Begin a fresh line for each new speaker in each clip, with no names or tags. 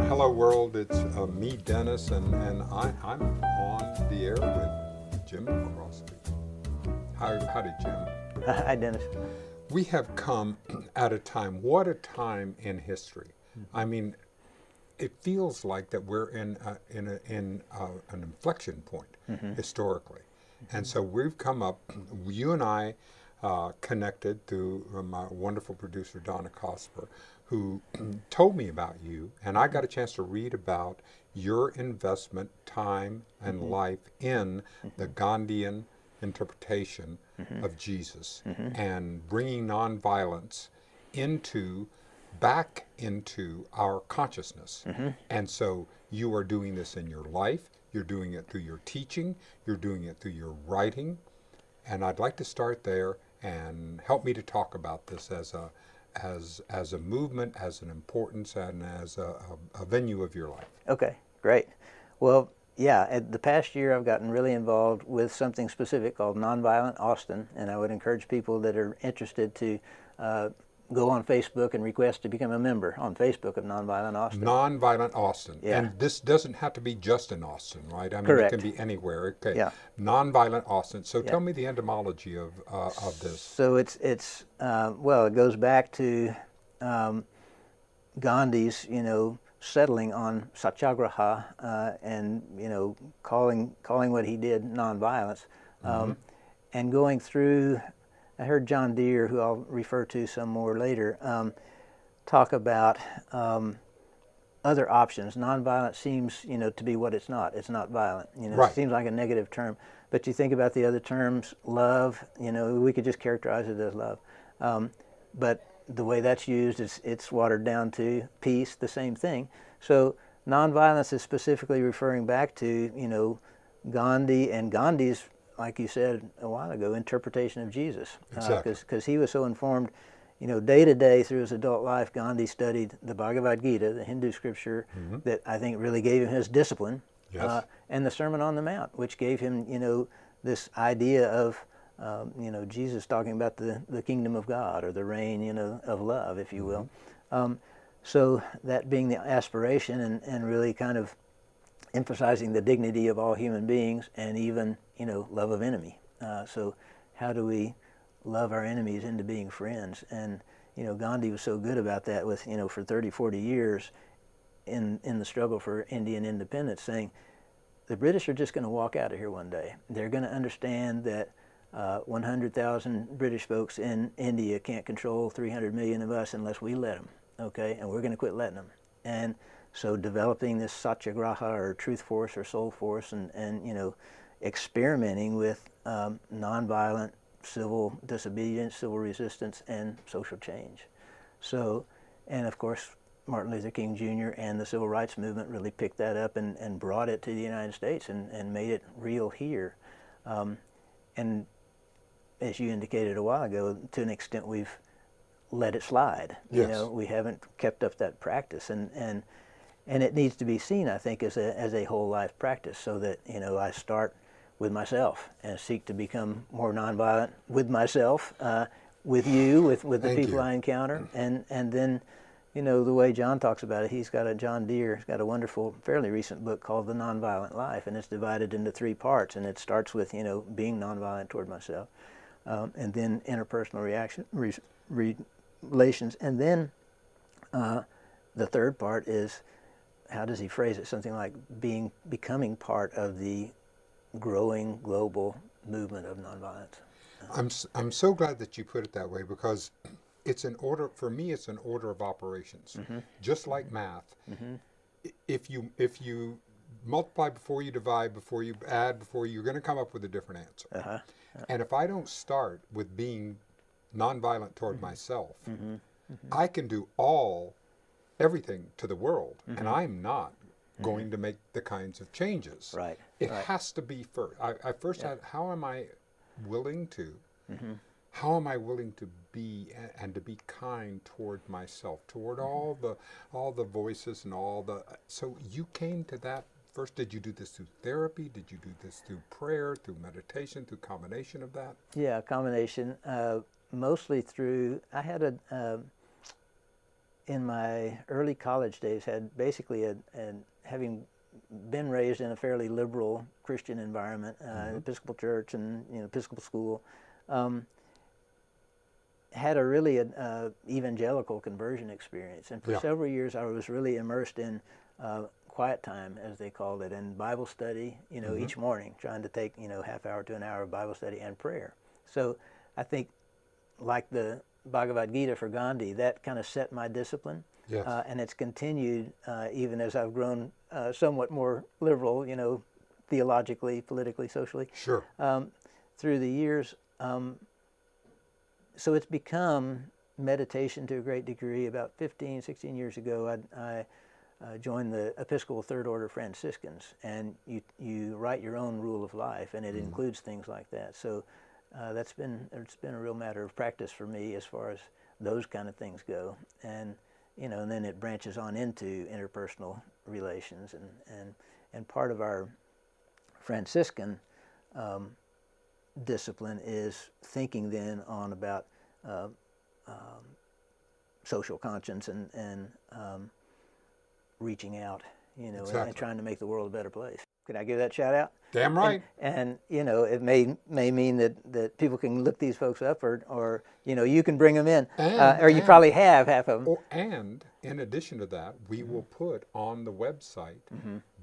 Hello, world. It's me, Dennis, and I'm on the air with Jim Crosby. Howdy, Jim.
Hi, Dennis.
We have come at a time. What a time in history! I mean, it feels like that we're in an inflection point historically, and so we've come up. You and I connected through my wonderful producer Donna Cosper, who told me about you, and I got a chance to read about your investment, time, and life in the Gandhian interpretation of Jesus and bringing nonviolence into back into our consciousness. And so you are doing this in your life, you're doing it through your teaching, you're doing it through your writing, and I'd like to start there and help me to talk about this as a movement, as an importance, and as a venue of your life.
Okay, great. Well, yeah, at the past year I've gotten really involved with something specific called Nonviolent Austin, and I would encourage people that are interested to go on Facebook and request to become a member on Facebook of Nonviolent Austin.
Nonviolent Austin.
Yeah.
And this doesn't have to be just in Austin, right? I mean,
Correct.
it can be anywhere. Okay.
Yeah.
Nonviolent Austin. So
Yeah.
tell me the etymology of this.
So it's well, it goes back to Gandhi's, settling on satyagraha and calling what he did nonviolence, and going through. I heard John Deere, who I'll refer to some more later, talk about other options. Nonviolent seems, to be what it's not. It's not violent.
Right.
It seems like a negative term. But you think about the other terms, love. We could just characterize it as love. But the way that's used, it's watered down to peace, the same thing. So nonviolence is specifically referring back to, Gandhi and Gandhi's, like you said a while ago, interpretation of Jesus.
Exactly.
Because he was so informed, day to day through his adult life, Gandhi studied the Bhagavad Gita, the Hindu scripture that I think really gave him his discipline,
Yes.
and the Sermon on the Mount, which gave him, this idea of, Jesus talking about the kingdom of God, or the reign, of love, if you will. So that being the aspiration, and really kind of emphasizing the dignity of all human beings, and even, love of enemy. So how do we love our enemies into being friends? And, Gandhi was so good about that with, for 30, 40 years in the struggle for Indian independence, saying the British are just going to walk out of here one day. They're going to understand that 100,000 British folks in India can't control 300 million of us unless we let them, okay? And we're going to quit letting them. And so developing this satyagraha, or truth force, or soul force, and experimenting with nonviolent civil disobedience, civil resistance, and social change. So, and of course, Martin Luther King Jr. and the Civil Rights Movement really picked that up and brought it to the United States and made it real here. And as you indicated a while ago, to an extent we've let it slide.
Yes.
We haven't kept up that practice, and it needs to be seen, I think, as a whole life practice, so that I start with myself and seek to become more nonviolent with myself, with you, with the
Thank
people
you.
I encounter, and then the way John talks about it, John Deere has got a wonderful, fairly recent book called The Nonviolent Life, and it's divided into 3 parts, and it starts with being nonviolent toward myself, and then interpersonal relations, and then the third part is, how does he phrase it? Something like becoming part of the growing global movement of nonviolence.
I'm so glad that you put it that way, because it's an order, for me it's an order of operations. Just like math. If you multiply before you divide, before you add, you're going to come up with a different answer. And if I don't start with being nonviolent toward myself, I can do everything to the world, and I'm not going to make the kinds of changes.
Right.
It
right.
has to be first. I first had, how am I willing to be, and to be kind toward myself, toward all the voices and all the. So you came to that first. Did you do this through therapy? Did you do this through prayer, through meditation, through combination of that?
Yeah, a combination. Mostly through. I had in my early college days, had basically having been raised in a fairly liberal Christian environment, Episcopal church and Episcopal school, had a really evangelical conversion experience, and for several years I was really immersed in quiet time, as they called it, and Bible study. Each morning, trying to take half hour to an hour of Bible study and prayer. So I think, like the Bhagavad Gita for Gandhi, that kind of set my discipline.
Yes.
And it's continued even as I've grown somewhat more liberal, theologically, politically, socially.
Sure.
Through the years. So it's become meditation to a great degree. About 15, 16 years ago, I joined the Episcopal Third Order Franciscans, and you write your own rule of life, and it includes things like that. So it's been a real matter of practice for me as far as those kind of things go, and and then it branches on into interpersonal relations, and part of our Franciscan discipline is thinking then on about social conscience and reaching out,
Exactly.
and trying to make the world a better place. Could I give that shout out?
Damn right.
And it may mean that people can look these folks up, or you can bring them in, or you probably have half of them.
And in addition to that, we will put on the website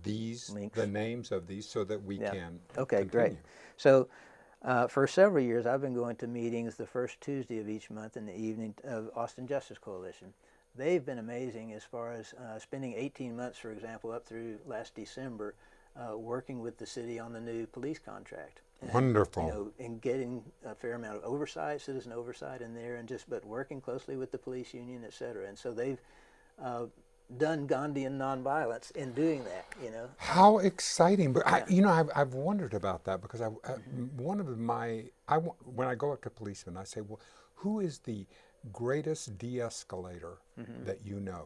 these
Links.
the names of these so that we can
Okay,
continue.
great. So for several years, I've been going to meetings the first Tuesday of each month in the evening of Austin Justice Coalition. They've been amazing as far as spending 18 months, for example, up through last December, working with the city on the new police contract. And,
Wonderful.
And getting a fair amount of oversight, citizen oversight in there, and but working closely with the police union, et cetera. And so they've done Gandhian nonviolence in doing that.
How exciting! But I've wondered about that because one of when I go up to policemen, I say, well, who is the greatest de-escalator that you know?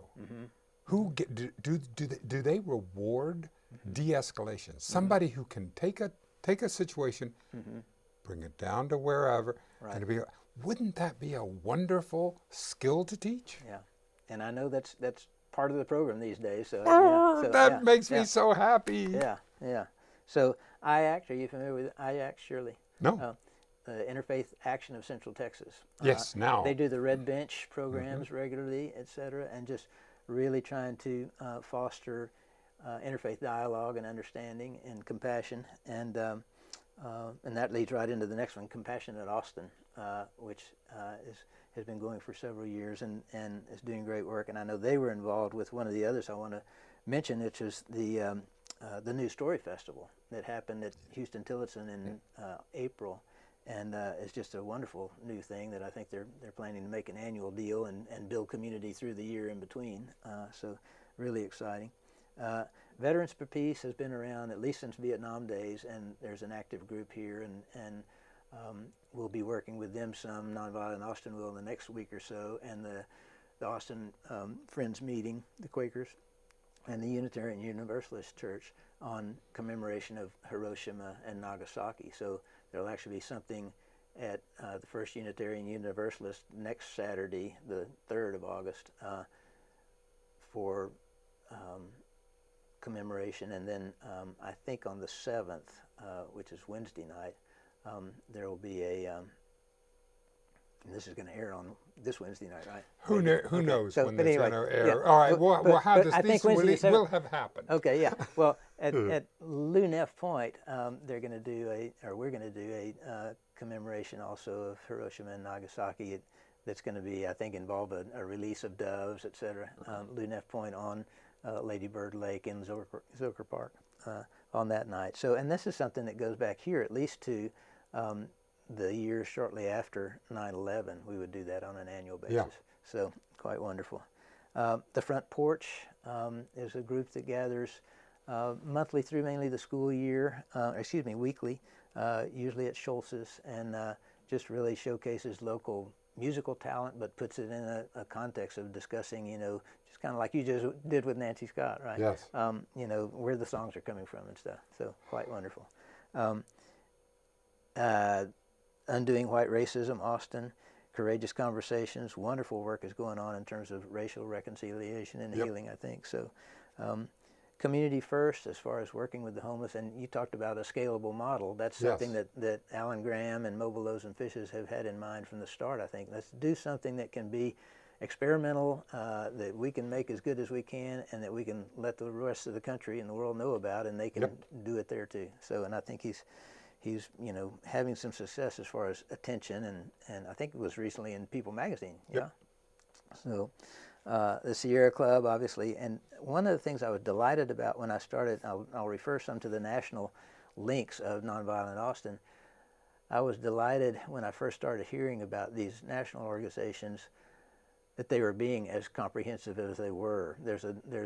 Who do they reward de-escalation? Somebody who can take a situation, bring it down to wherever, and wouldn't that be a wonderful skill to teach?
Yeah, and I know that's part of the program these days. So,
that makes me so happy.
Yeah. So IACT, are you familiar with IACT, Shirley?
No.
Interfaith Action of Central Texas.
Yes, now.
They do the Red Bench programs regularly, et cetera, and just really trying to foster interfaith dialogue and understanding and compassion. And that leads right into the next one, Compassion at Austin, which has been going for several years and is doing great work. And I know they were involved with one of the others I want to mention, which is the New Story Festival that happened at Houston Tillotson in April. And it's just a wonderful new thing that I think they're planning to make an annual deal and build community through the year in between. So really exciting. Veterans for Peace has been around at least since Vietnam days, and there's an active group here, and we'll be working with them some. Nonviolent Austin will in the next week or so, and the Austin Friends meeting, the Quakers, and the Unitarian Universalist Church on commemoration of Hiroshima and Nagasaki. So there'll actually be something at the First Unitarian Universalist next Saturday, the 3rd of August, for commemoration. And then I think on the 7th, which is Wednesday night, there will be and this is going to air on this Wednesday night, right?
Who knows
so,
when
but
this
anyway,
is going to air?
yeah.
All right, well, how does
I
this
think Wednesday
will have happened?
Okay, yeah. Well, at Lunef Point, we're going to do a commemoration also of Hiroshima and Nagasaki. That's going to be, I think, involve a release of doves, et cetera. Lunef Point on Lady Bird Lake in Zilker Park on that night. So, and this is something that goes back here at least to the year shortly after 9/11. We would do that on an annual basis.
Yeah.
So quite wonderful. The Front Porch is a group that gathers monthly through mainly the school year, weekly, usually at Schultz's, and just really showcases local musical talent, but puts it in a context of discussing, just kind of like you just did with Nancy Scott, right?
Yes.
Where the songs are coming from and stuff. So quite wonderful. Undoing White Racism, Austin. Courageous Conversations. Wonderful work is going on in terms of racial reconciliation and healing, I think. So community first as far as working with the homeless. And you talked about a scalable model. That's something that Alan Graham and Mobile Loaves and Fishes have had in mind from the start, I think. Let's do something that can be experimental, that we can make as good as we can, and that we can let the rest of the country and the world know about, and they can do it there too. So, and I think he's having some success as far as attention, and I think it was recently in People magazine. Yeah. So the Sierra Club, obviously, and one of the things I was delighted about when I started, I'll refer some to the national links of Nonviolent Austin. I was delighted when I first started hearing about these national organizations that they were being as comprehensive as they were. There's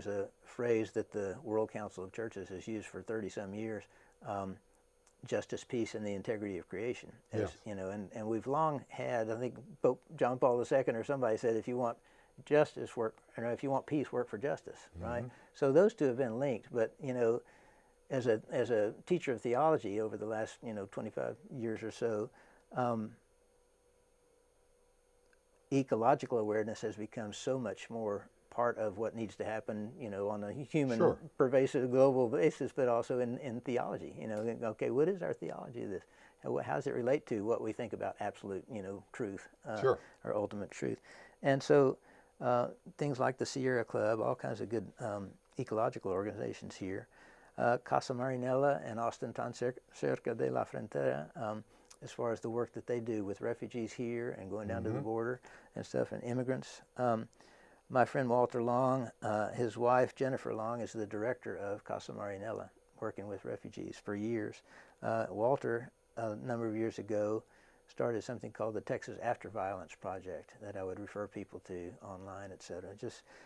a phrase that the World Council of Churches has used for 30-some years, justice, peace, and the integrity of creation. And we've long had, I think Pope John Paul II or somebody said, if you want justice, work, if you want peace, work for justice, right? So those two have been linked, but as a teacher of theology over the last 25 years or so, ecological awareness has become so much more part of what needs to happen, on a human, pervasive, global basis, but also in theology. Okay, what is our theology of this? How does it relate to what we think about absolute, truth, or ultimate truth? And so things like the Sierra Club, all kinds of good ecological organizations here. Casa Marinella and Austin Tan Cerca de la Frontera, as far as the work that they do with refugees here and going down to the border and stuff, and immigrants. My friend Walter Long, his wife Jennifer Long is the director of Casa Marinella, working with refugees for years. Walter, a number of years ago, started something called the Texas After Violence Project that I would refer people to online, etc.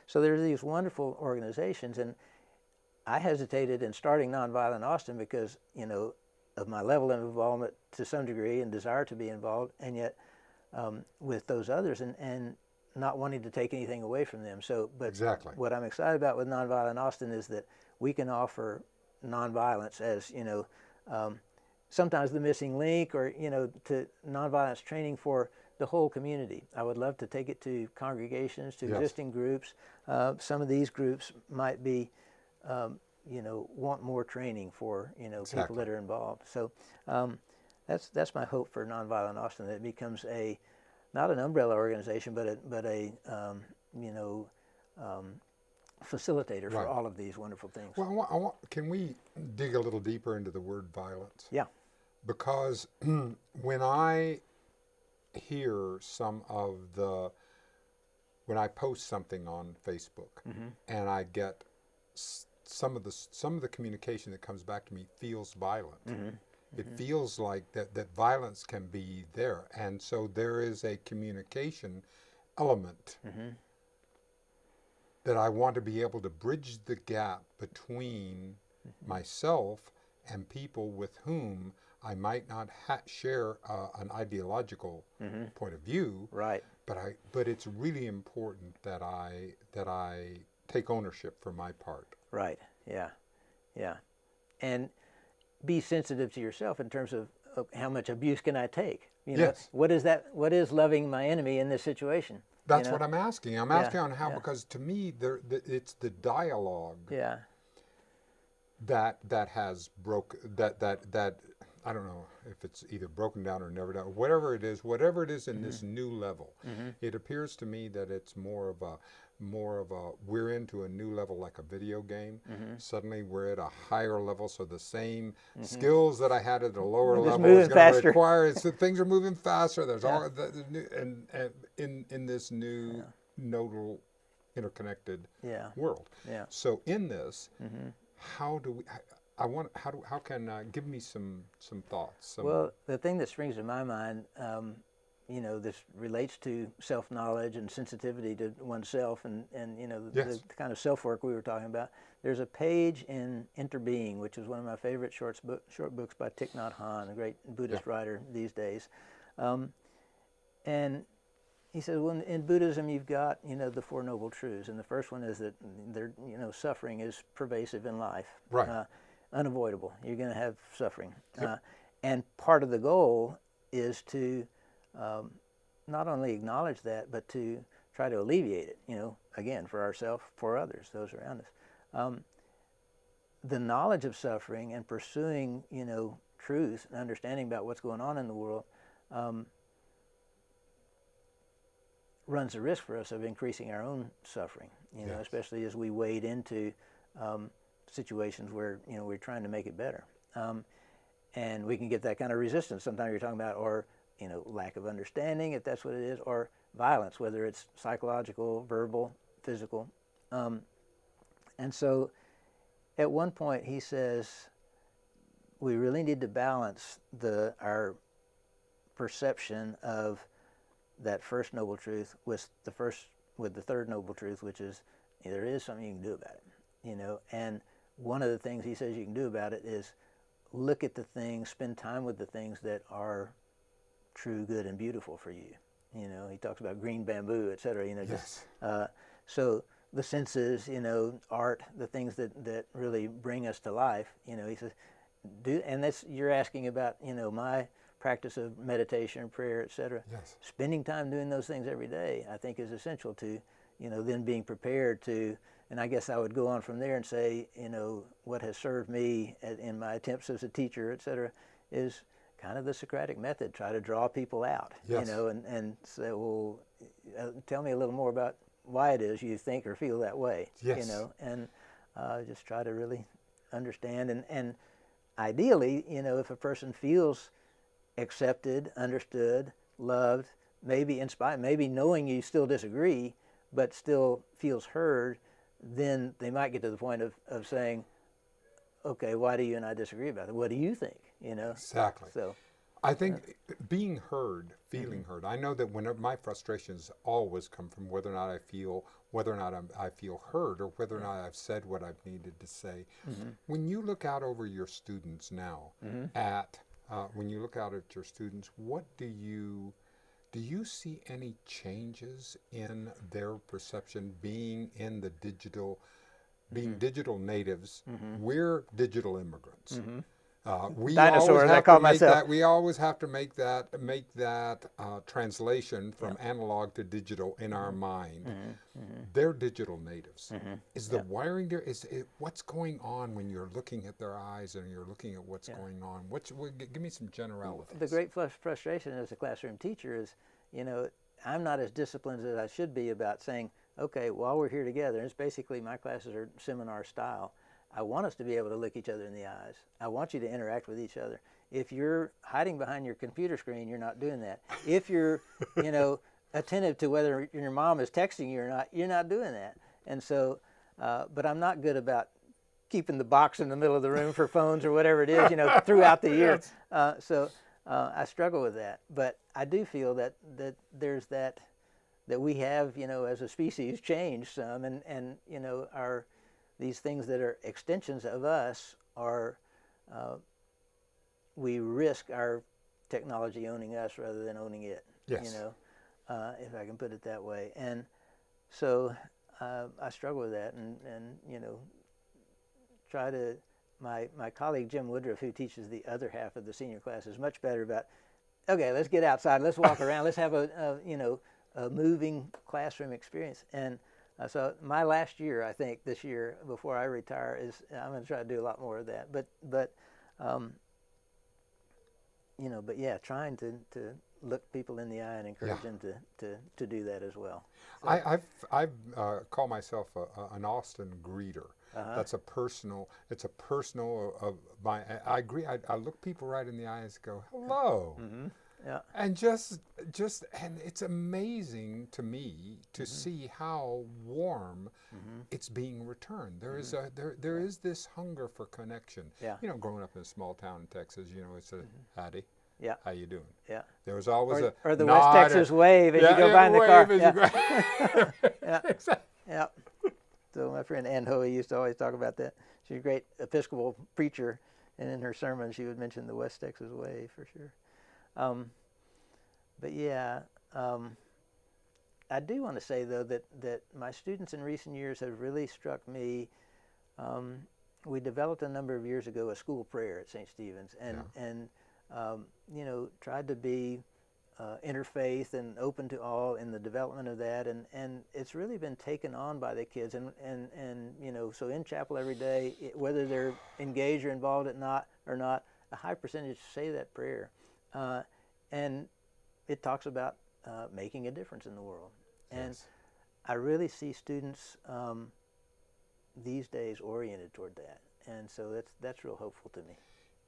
So there's these wonderful organizations, and I hesitated in starting Nonviolent Austin because, of my level of involvement to some degree and desire to be involved, and yet with those others and not wanting to take anything away from them. So, but what I'm excited about with Nonviolent Austin is that we can offer nonviolence as, sometimes the missing link, or, to nonviolence training for the whole community. I would love to take it to congregations, to existing groups. Some of these groups might be want more training for people that are involved. So that's my hope for Nonviolent Austin, that it becomes not an umbrella organization, but a facilitator for all of these wonderful things.
Well, can we dig a little deeper into the word violence?
Yeah.
Because when I hear when I post something on Facebook and I get some of the communication that comes back to me feels violent. It feels like that violence can be there, and so there is a communication element that I want to be able to bridge the gap between myself and people with whom I might not share an ideological point of view.
Right.
But it's really important that I take ownership for my part.
Right. Yeah. Yeah. And be sensitive to yourself in terms of how much abuse can I take? What is that? What is loving my enemy in this situation?
That's what I'm asking. I'm asking on how, because to me, it's the dialogue. That has that I don't know if it's either broken down or never done. Whatever it is in this new level, it appears to me that it's more of a we're into a new level, like a video game. Suddenly we're at a higher level, so the same skills that I had at a lower level is going to require. So things are moving faster. There's all the new, and in this new nodal interconnected world. So in this, how do we? How can give me some thoughts?
Well, the thing that springs to my mind, this relates to self-knowledge and sensitivity to oneself, and the kind of self-work we were talking about. There's a page in Interbeing, which is one of my favorite short books by Thich Nhat Hanh, a great Buddhist writer these days, and he says, well, in Buddhism you've got the Four Noble Truths, and the first one is that suffering is pervasive in life.
Right.
Unavoidable. You're going to have suffering. And part of the goal is to not only acknowledge that, but to try to alleviate it, again, for ourselves, for others, those around us. The knowledge of suffering and pursuing, truth and understanding about what's going on in the world runs the risk for us of increasing our own suffering,
Yes.
especially as we wade into situations where, we're trying to make it better. And we can get that kind of resistance sometimes you're talking about, or, lack of understanding, if that's what it is, or violence, whether it's psychological, verbal, physical. And so at one point he says, we really need to balance our perception of that first noble truth with the third noble truth, which is there is something you can do about it. And one of the things he says you can do about it is look at the things, spend time with the things that are true, good, and beautiful for you. He talks about green bamboo, etc.
Yes.
So the senses, art, the things that really bring us to life. He says, and that's, you're asking about, my practice of meditation, prayer, etc.
Yes.
Spending time doing those things every day, I think, is essential to, then being prepared to. And I guess I would go on from there and say, what has served me in my attempts as a teacher, etc., is kind of the Socratic method. Try to draw people out,
Yes.
and say, well, tell me a little more about why it is you think or feel that way,
Yes.
and just try to really understand. And ideally, if a person feels accepted, understood, loved, maybe inspired, maybe knowing you still disagree, but still feels heard, then they might get to the point of saying, okay, why do you and I disagree about it? What do you think?
Exactly.
So
I think being heard, feeling heard. I know that whenever my frustrations always come from whether or not I feel heard, or whether or not I've said what I've needed to say. When you look out over your students now, when you look out at your students, what do you see any changes in their perception being in the digital, being digital natives? We're digital immigrants. We
Dinosaurs,
always
I
have
call
to make
myself.
that. We always have to make that translation from analog to digital in our mind. They're digital natives. Is the wiring there? What's going on when you're looking at their eyes and you're looking at what's going on? Give me some generalities.
The great frustration as a classroom teacher is, I'm not as disciplined as I should be about saying, okay, while we're here together, and it's basically my classes are seminar style, I want us to be able to look each other in the eyes. I want you to interact with each other. If you're hiding behind your computer screen, you're not doing that. If you're, attentive to whether your mom is texting you or not, you're not doing that. And so, but I'm not good about keeping the box in the middle of the room for phones or whatever it is, throughout the year. So I struggle with that. But I do feel that there's that we have, as a species, changed some, and these things that are extensions of us are, we risk our technology owning us rather than owning it.
Yes.
If I can put it that way. And so I struggle with that, and try to. My colleague Jim Woodruff, who teaches the other half of the senior class, is much better about, okay, let's get outside, let's walk around, let's have a moving classroom experience. And so my last year, I think this year before I retire, is I'm going to try to do a lot more of that. But yeah, trying to look people in the eye and encourage them to do that as well. So,
I call myself an Austin greeter. That's a personal. It's a personal of my. I agree. I look people right in the eyes and go, hello.
Yeah.
And just and it's amazing to me to see how warm it's being returned. There is there is this hunger for connection.
Yeah.
Growing up in a small town in Texas, it's a howdy.
Yeah.
How you doing?
Yeah.
There was always
or the
nod
West Texas wave as you go by in the car. Yeah.
Exactly.
Yeah. So my friend Ann Hoey used to always talk about that. She's a great Episcopal preacher, and in her sermon she would mention the West Texas wave for sure. But yeah, I do want to say though that my students in recent years have really struck me. We developed a number of years ago a school prayer at St. Stephen's, and tried to be interfaith and open to all in the development of that, and it's really been taken on by the kids, and you know, so in chapel every day, whether they're engaged or involved or not, a high percentage say that prayer, and it talks about making a difference in the world, and
Yes.
I really see students these days oriented toward that, and so that's real hopeful to me.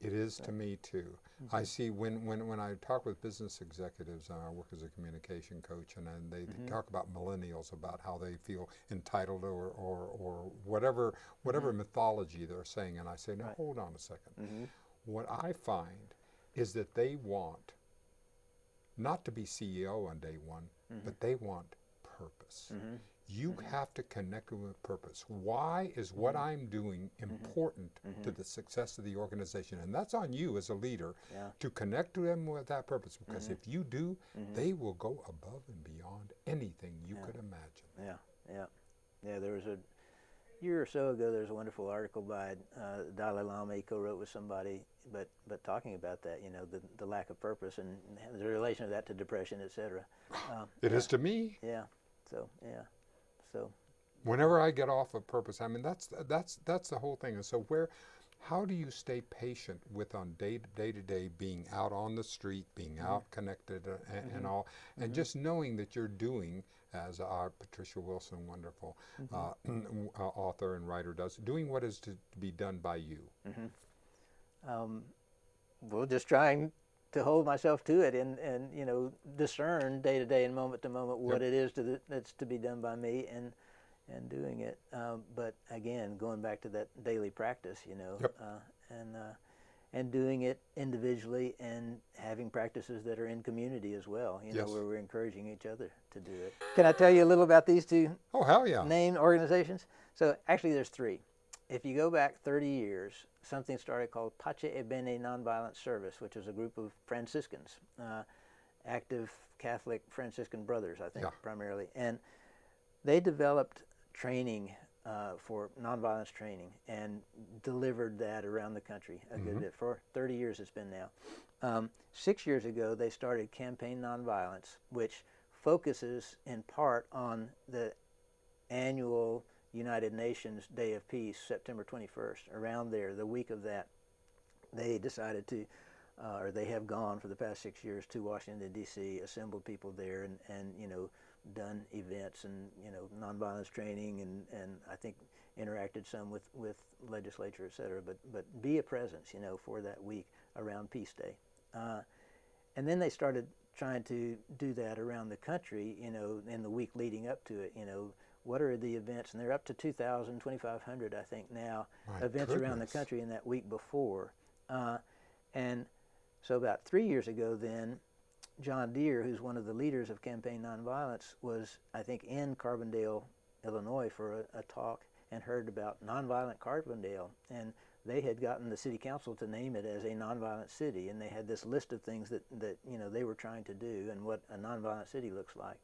It is to me too. I see when I talk with business executives, I work as a communication coach, and they talk about millennials, about how they feel entitled or whatever mythology they're saying, and I say, now hold on a second. What I find is that they want not to be CEO on day one, but they want purpose. You have to connect with purpose. Why is what I'm doing important to the success of the organization? And that's on you as a leader to connect to them with that purpose, because if you do, they will go above and beyond anything you could imagine.
Yeah. There was a year or so ago, there was a wonderful article by the Dalai Lama. He co-wrote with somebody, but talking about that, you know, the lack of purpose and the relation of that to depression, etc.
It is to me.
So
whenever I get off of purpose, I mean, that's the whole thing. And so how do you stay patient with on day to day being out on the street, being out connected and all, and just knowing that you're doing, as our Patricia Wilson, wonderful author and writer, does, doing what is to be done by you?
Well, just trying to hold myself to it and you know, discern day to day and moment to moment what it is that's to be done by me, and doing it. But again, going back to that daily practice, you know, and doing it individually and having practices that are in community as well, you know, where we're encouraging each other to do it. Can I tell you a little about these two named organizations? So actually there's three. If you go back 30 years, something started called Pace e Bene Nonviolent Service, which was a group of Franciscans, active Catholic Franciscan brothers, I think, primarily. And they developed training for nonviolence training and delivered that around the country a good bit. For 30 years it's been now. 6 years ago, they started Campaign Nonviolence, which focuses in part on the annual United Nations Day of Peace, September 21st. Around there, the week of that, they decided to, or they have gone for the past 6 years to Washington, D.C., assembled people there and you know, done events and, you know, nonviolence training and I think interacted some with legislature, et cetera, but be a presence, you know, for that week around Peace Day. And then they started trying to do that around the country, you know, in the week leading up to it, you know, what are the events, and they're up to 2,000, 2,500, I think now, events around the country in that week before. And so about 3 years ago then, John Deere, who's one of the leaders of Campaign Nonviolence, was, I think, in Carbondale, Illinois for a talk and heard about nonviolent Carbondale. And they had gotten the city council to name it as a nonviolent city, and they had this list of things that you know, they were trying to do and what a nonviolent city looks like.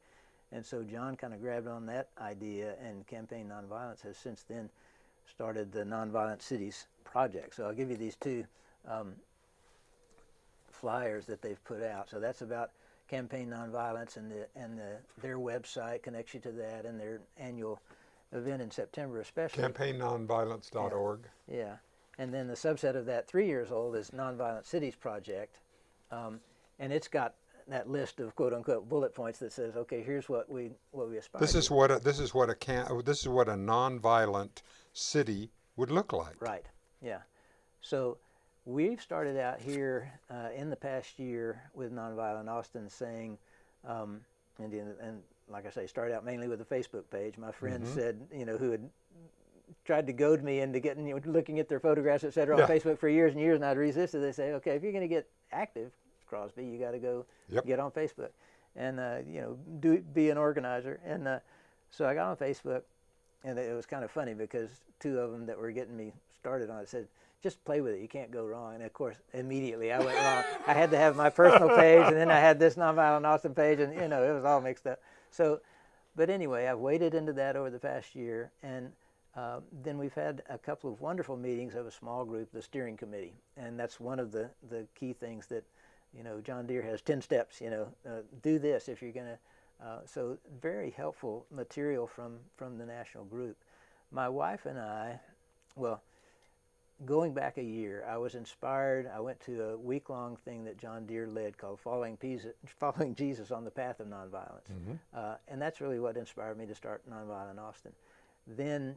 And so John kind of grabbed on that idea, and Campaign Nonviolence has since then started the Nonviolent Cities Project. So I'll give you these two flyers that they've put out. So that's about Campaign Nonviolence, and their website connects you to that, and their annual event in September especially.
CampaignNonviolence.org.
Yeah. And then the subset of that, 3 years old, is Nonviolent Cities Project. And it's got that list of quote unquote bullet points that says, okay, here's what we aspire to.
This is what a nonviolent city would look like.
Right. Yeah. So we've started out here in the past year with Nonviolent Austin saying, and like I say, started out mainly with a Facebook page. My friend said, you know, who had tried to goad me into getting, you know, looking at their photographs, et cetera, on Facebook for years and years, and I'd resisted. They say, okay, if you're going to get active, Crosby, you got to go get on Facebook and you know, be an organizer. And so I got on Facebook, and it was kind of funny because two of them that were getting me started on it said, just play with it, you can't go wrong. And of course, immediately I went wrong. I had to have my personal page, and then I had this Nonviolent Austin page, and you know, it was all mixed up. So, but anyway, I've waded into that over the past year, and then we've had a couple of wonderful meetings of a small group, the steering committee, and that's one of the key things that, John Deere has 10 steps, do this if you're going to. So very helpful material from the national group. My wife and I, well, going back a year, I was inspired. I went to a week-long thing that John Deere led called Following Jesus on the Path of Nonviolence. And that's really what inspired me to start Nonviolent Austin. Then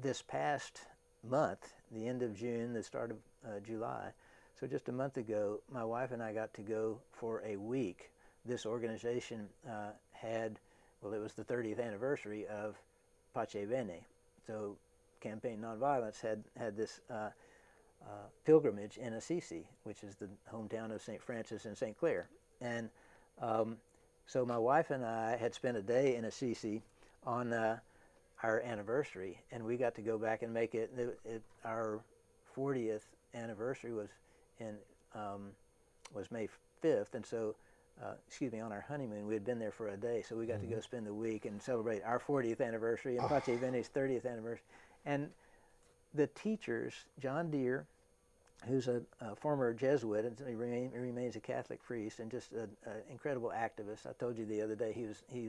this past month, the end of June, the start of July, so just a month ago, my wife and I got to go for a week. This organization had, well, it was the 30th anniversary of Pace Bene. So Campaign Nonviolence had this pilgrimage in Assisi, which is the hometown of St. Francis and St. Clare. And so my wife and I had spent a day in Assisi on our anniversary, and we got to go back and make it our 40th anniversary was May 5th, and so on our honeymoon we had been there for a day, so we got to go spend the week and celebrate our 40th anniversary and Pace Bene's 30th anniversary. And the teachers, John Deere, who's a former Jesuit, and he remains a Catholic priest and just an incredible activist. I told you the other day he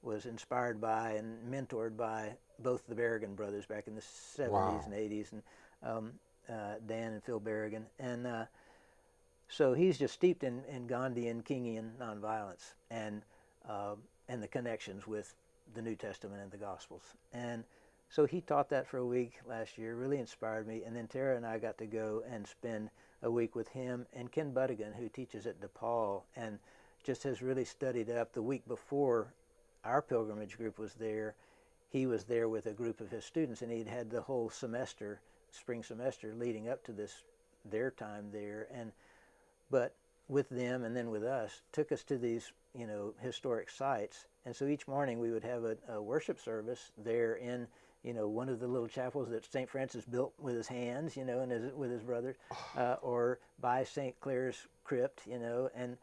was inspired by and mentored by both the Berrigan brothers back in the 70s and 80s, and Dan and Phil Berrigan. And so he's just steeped in Gandhian, Kingian nonviolence and the connections with the New Testament and the Gospels. And so he taught that for a week last year, really inspired me. And then Tara and I got to go and spend a week with him and Ken Buddigan, who teaches at DePaul and just has really studied up. The week before our pilgrimage group was there, he was there with a group of his students, and he'd had the whole semester, spring semester, leading up to their time there. But with them and then with us, took us to these, historic sites. And so each morning we would have a worship service there in, one of the little chapels that St. Francis built with his hands, and with his brothers, or by St. Clare's crypt, and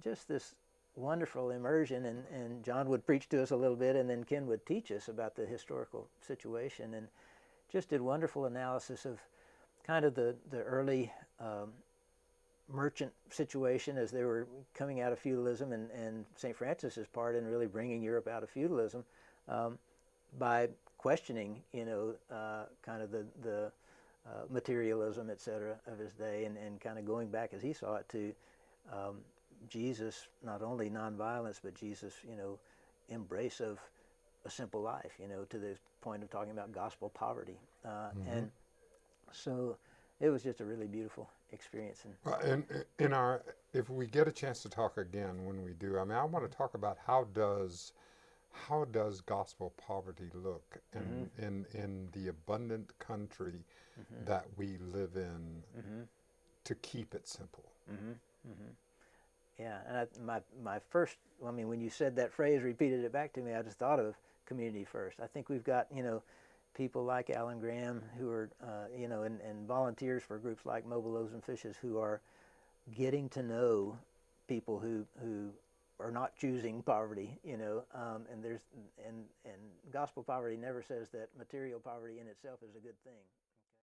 just this wonderful immersion. And John would preach to us a little bit, and then Ken would teach us about the historical situation, and just did wonderful analysis of kind of the early merchant situation as they were coming out of feudalism, and St. Francis's part in really bringing Europe out of feudalism by questioning, kind of the materialism, etc., of his day, and kind of going back, as he saw it, to Jesus, not only nonviolence, but Jesus, embrace of a simple life, to the point of talking about gospel poverty. And so it was just a really beautiful experience.
And if we get a chance to talk again, when we do, I want to talk about how does gospel poverty look in the abundant country that we live in, to keep it simple.
Yeah, and my first, when you said that phrase, repeated it back to me, I just thought of community first. I think we've got, people like Alan Graham who are, and volunteers for groups like Mobile Loaves and Fishes who are getting to know people who are not choosing poverty, and gospel poverty never says that material poverty in itself is a good thing.